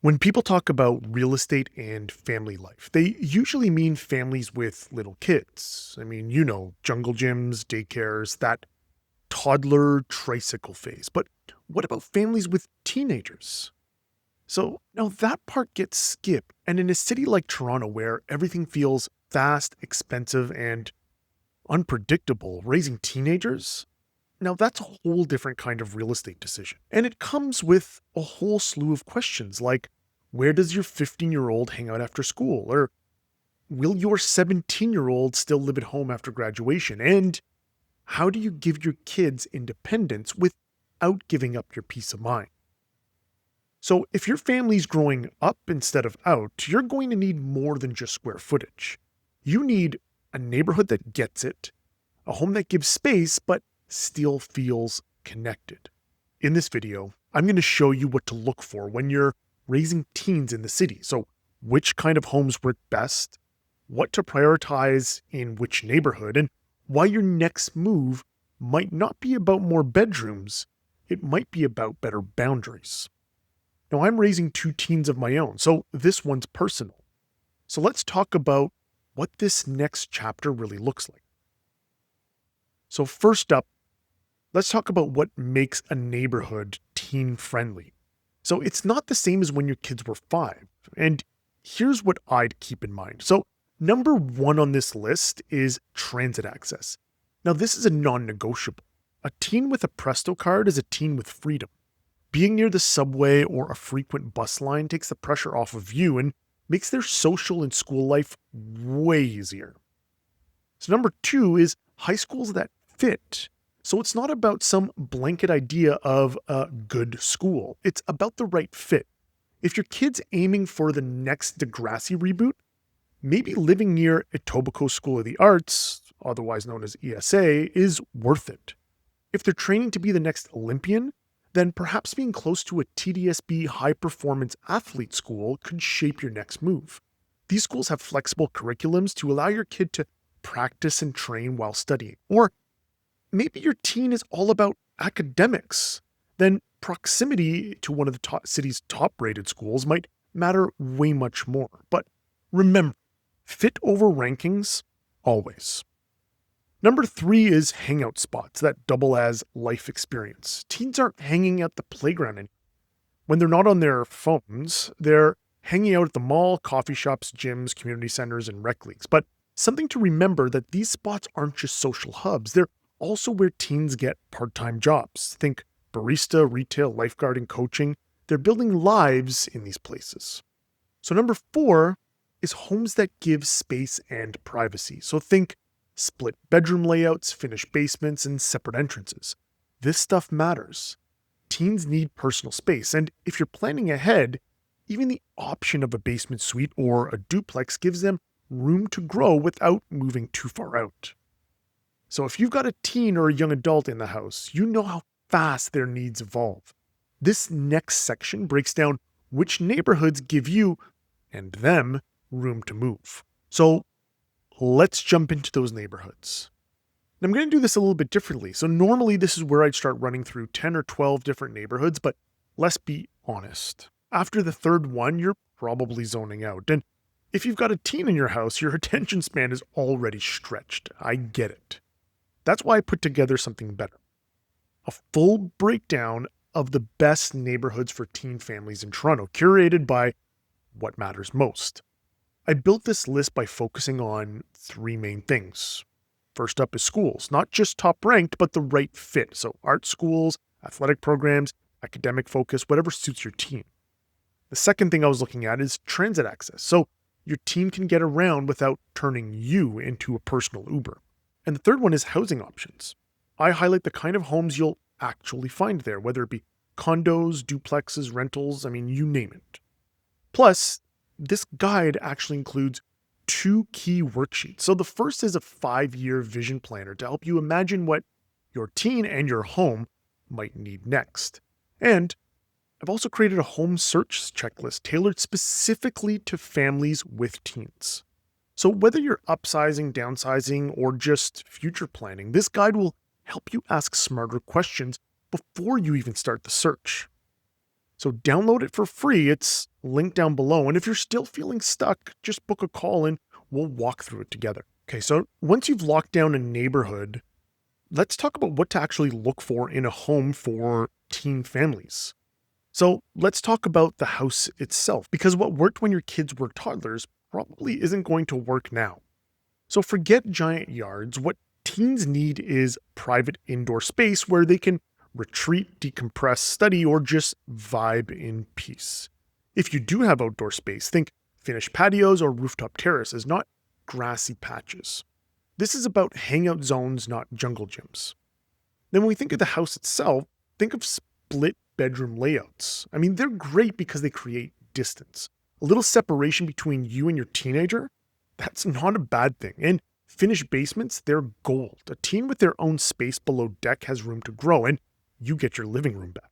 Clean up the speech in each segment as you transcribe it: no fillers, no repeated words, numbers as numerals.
When people talk about real estate and family life, they usually mean families with little kids. Jungle gyms, daycares, that toddler tricycle phase. But what about families with teenagers? So now that part gets skipped. And in a city like Toronto, where everything feels fast, expensive, and unpredictable, raising teenagers, now that's a whole different kind of real estate decision. And it comes with a whole slew of questions like, where does your 15-year-old hang out after school? Or will your 17-year-old still live at home after graduation? And how do you give your kids independence without giving up your peace of mind? So if your family's growing up instead of out, you're going to need more than just square footage. You need a neighborhood that gets it, a home that gives space but still feels connected. In this video, I'm going to show you what to look for when you're raising teens in the city. So which kind of homes work best, what to prioritize in which neighborhood, and why your next move might not be about more bedrooms, it might be about better boundaries. Now, I'm raising two teens of my own, so this one's personal. So let's talk about what this next chapter really looks like. So first up, let's talk about what makes a neighborhood teen-friendly. So it's not the same as when your kids were 5, and here's what I'd keep in mind. So number 1 on this list is transit access. Now this is a non-negotiable. A teen with a Presto card is a teen with freedom. Being near the subway or a frequent bus line takes the pressure off of you and makes their social and school life way easier. So number 2 is high schools that fit. So it's not about some blanket idea of a good school. It's about the right fit. If your kid's aiming for the next Degrassi reboot, maybe living near Etobicoke School of the Arts, otherwise known as ESA, is worth it. If they're training to be the next Olympian, then perhaps being close to a TDSB high-performance athlete school could shape your next move. These schools have flexible curriculums to allow your kid to practice and train while studying. Or maybe your teen is all about academics. Then proximity to one of the city's top-rated schools might matter way much more. But remember, fit over rankings, always. Number 3 is hangout spots that double as life experience. Teens aren't hanging out the playground anymore. When they're not on their phones, they're hanging out at the mall, coffee shops, gyms, community centers, and rec leagues. But something to remember that these spots aren't just social hubs. They're also where teens get part-time jobs. Think barista, retail, lifeguarding, coaching. They're building lives in these places. So number 4 is homes that give space and privacy. So think split bedroom layouts, finished basements, and separate entrances. This stuff matters. Teens need personal space, and if you're planning ahead, even the option of a basement suite or a duplex gives them room to grow without moving too far out. So if you've got a teen or a young adult in the house, you know how fast their needs evolve. This next section breaks down which neighborhoods give you and them room to move. So let's jump into those neighborhoods. And I'm going to do this a little bit differently. So normally this is where I'd start running through 10 or 12 different neighborhoods, but let's be honest. After the third one, you're probably zoning out. And if you've got a teen in your house, your attention span is already stretched. I get it. That's why I put together something better. A full breakdown of the best neighborhoods for teen families in Toronto, curated by what matters most. I built this list by focusing on 3 main things. First up is schools, not just top ranked, but the right fit. So art schools, athletic programs, academic focus, whatever suits your teen. The second thing I was looking at is transit access. So your teen can get around without turning you into a personal Uber. And the third one is housing options. I highlight the kind of homes you'll actually find there, whether it be condos, duplexes, rentals, you name it. Plus, this guide actually includes 2 key worksheets. So the first is a 5-year vision planner to help you imagine what your teen and your home might need next. And I've also created a home search checklist tailored specifically to families with teens. So whether you're upsizing, downsizing, or just future planning, this guide will help you ask smarter questions before you even start the search. So download it for free. It's linked down below. And if you're still feeling stuck, just book a call and we'll walk through it together. Okay, so once you've locked down a neighborhood, let's talk about what to actually look for in a home for teen families. So let's talk about the house itself, because what worked when your kids were toddlers probably isn't going to work now. So forget giant yards. What teens need is private indoor space where they can retreat, decompress, study, or just vibe in peace. If you do have outdoor space, think finished patios or rooftop terraces, not grassy patches. This is about hangout zones, not jungle gyms. Then when we think of the house itself, think of split bedroom layouts. I mean, they're great because they create distance. A little separation between you and your teenager, that's not a bad thing. And finished basements, they're gold. A teen with their own space below deck has room to grow, and you get your living room back.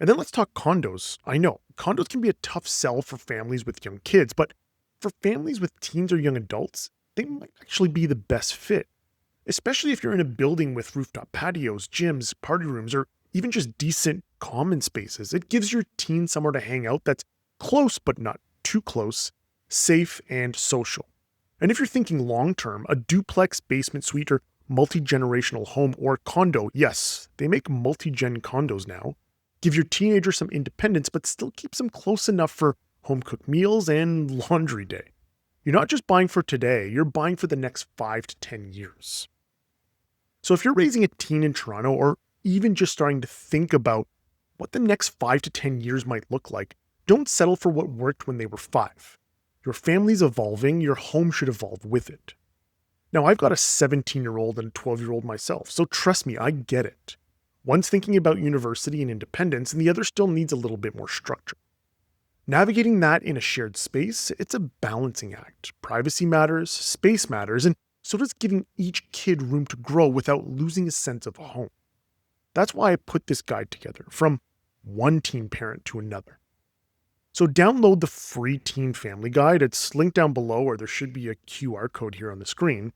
And then let's talk condos. I know, condos can be a tough sell for families with young kids, but for families with teens or young adults, they might actually be the best fit. Especially if you're in a building with rooftop patios, gyms, party rooms, or even just decent common spaces. It gives your teen somewhere to hang out that's close but not too close, safe, and social. And if you're thinking long-term, a duplex basement suite or multi-generational home or condo, yes, they make multi-gen condos now, give your teenager some independence but still keeps them close enough for home-cooked meals and laundry day. You're not just buying for today, you're buying for the next 5 to 10 years. So if you're raising a teen in Toronto or even just starting to think about what the next 5 to 10 years might look like, don't settle for what worked when they were 5. Your family's evolving, your home should evolve with it. Now, I've got a 17-year-old and a 12-year-old myself, so trust me, I get it. One's thinking about university and independence, and the other still needs a little bit more structure. Navigating that in a shared space, it's a balancing act. Privacy matters, space matters, and so does giving each kid room to grow without losing a sense of home. That's why I put this guide together, from one teen parent to another. So download the free Teen Family Guide. It's linked down below, or there should be a QR code here on the screen.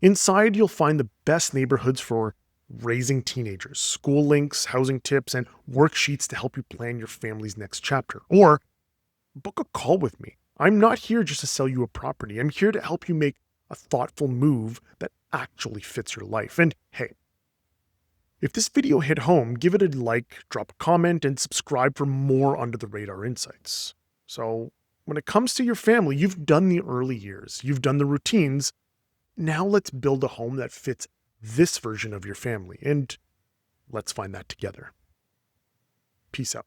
Inside, you'll find the best neighborhoods for raising teenagers, school links, housing tips, and worksheets to help you plan your family's next chapter. Or book a call with me. I'm not here just to sell you a property. I'm here to help you make a thoughtful move that actually fits your life. And hey, if this video hit home, give it a like, drop a comment, and subscribe for more under the radar insights. So when it comes to your family, you've done the early years, you've done the routines. Now let's build a home that fits this version of your family, and let's find that together. Peace out.